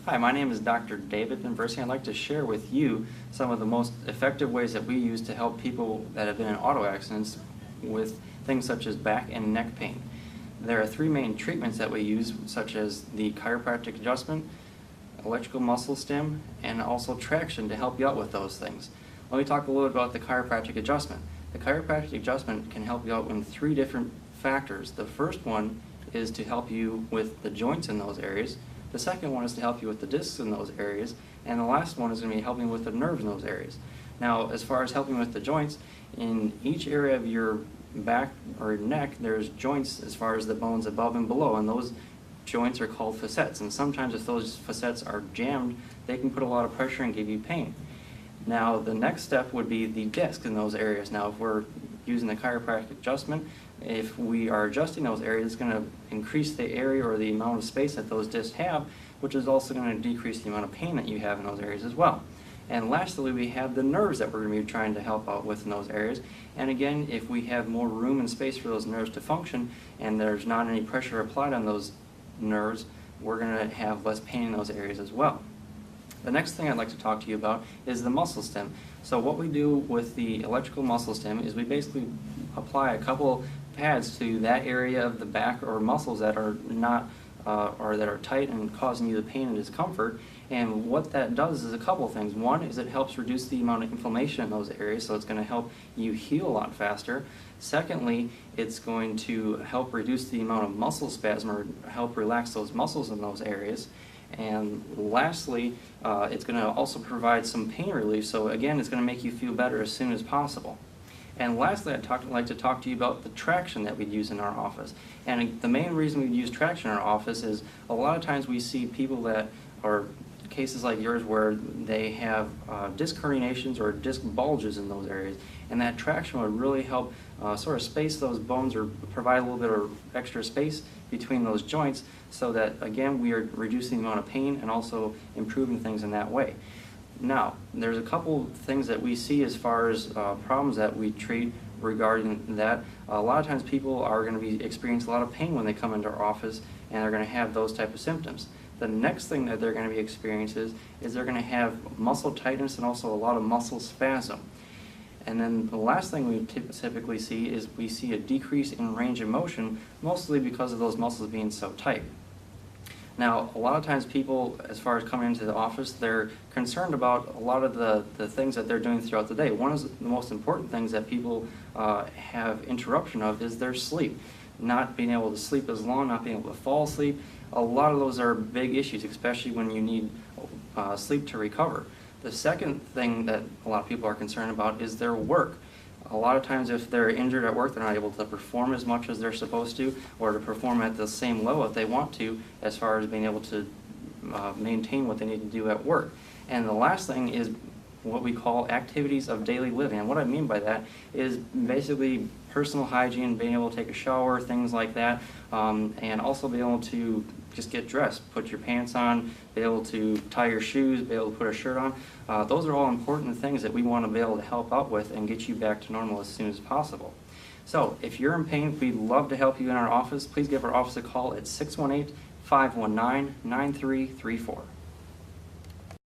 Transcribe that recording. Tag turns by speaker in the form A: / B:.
A: Hi, my name is Dr. David Inversi. I'd like to share with you some of the most effective ways that we use to help people that have been in auto accidents with things such as back and neck pain. There are three main treatments that we use, such as the chiropractic adjustment, electrical muscle stim, and also traction to help you out with those things. Let me talk a little bit about the chiropractic adjustment. The chiropractic adjustment can help you out in three different factors. The first one is to help you with the joints in those areas. The second one is to help you with the discs in those areas, and the last one is going to be helping with the nerves in those areas. Now, as far as helping with the joints, in each area of your back or neck, there's joints as far as the bones above and below, and those joints are called facets. And sometimes if those facets are jammed, they can put a lot of pressure and give you pain. Now, the next step would be the disc in those areas. Now, if we're using the chiropractic adjustment, if we are adjusting those areas, it's going to increase the area or the amount of space that those discs have, which is also going to decrease the amount of pain that you have in those areas as well. And lastly, we have the nerves that we're going to be trying to help out with in those areas. And again, if we have more room and space for those nerves to function and there's not any pressure applied on those nerves, we're going to have less pain in those areas as well. The next thing I'd like to talk to you about is the muscle stim. So what we do with the electrical muscle stim is we basically apply a couple pads to that area of the back or muscles that are not or that are tight and causing you the pain and discomfort. And what that does is a couple things. One is it helps reduce the amount of inflammation in those areas, so it's going to help you heal a lot faster. Secondly, it's going to help reduce the amount of muscle spasm or help relax those muscles in those areas. And lastly, it's going to also provide some pain relief, so again, it's going to make you feel better as soon as possible. And lastly, I'd like to talk to you about the traction that we'd use in our office. And the main reason we use traction in our office is a lot of times we see people that are cases like yours where they have disc herniations or disc bulges in those areas, and that traction would really help sort of space those bones or provide a little bit of extra space between those joints, so that again we are reducing the amount of pain and also improving things in that way. Now, there's a couple things that we see as far as problems that we treat regarding that. A lot of times people are going to be experiencing a lot of pain when they come into our office, and they're going to have those type of symptoms. The next thing that they're going to be experiencing is they're going to have muscle tightness and also a lot of muscle spasm. And then the last thing we typically see is we see a decrease in range of motion, mostly because of those muscles being so tight. Now, a lot of times people, as far as coming into the office, they're concerned about a lot of the things that they're doing throughout the day. One of the most important things that people have interruption of is their sleep. Not being able to sleep as long, not being able to fall asleep. A lot of those are big issues, especially when you need sleep to recover. The second thing that a lot of people are concerned about is their work. A lot of times if they're injured at work, they're not able to perform as much as they're supposed to, or to perform at the same level if they want to, as far as being able to maintain what they need to do at work. And the last thing is what we call activities of daily living. And what I mean by that is basically personal hygiene, being able to take a shower, things like that, and also be able to just get dressed, put your pants on, be able to tie your shoes, be able to put a shirt on. Those are all important things that we want to be able to help out with and get you back to normal as soon as possible. So if you're in pain, we'd love to help you in our office. Please give our office a call at 618-519-9334.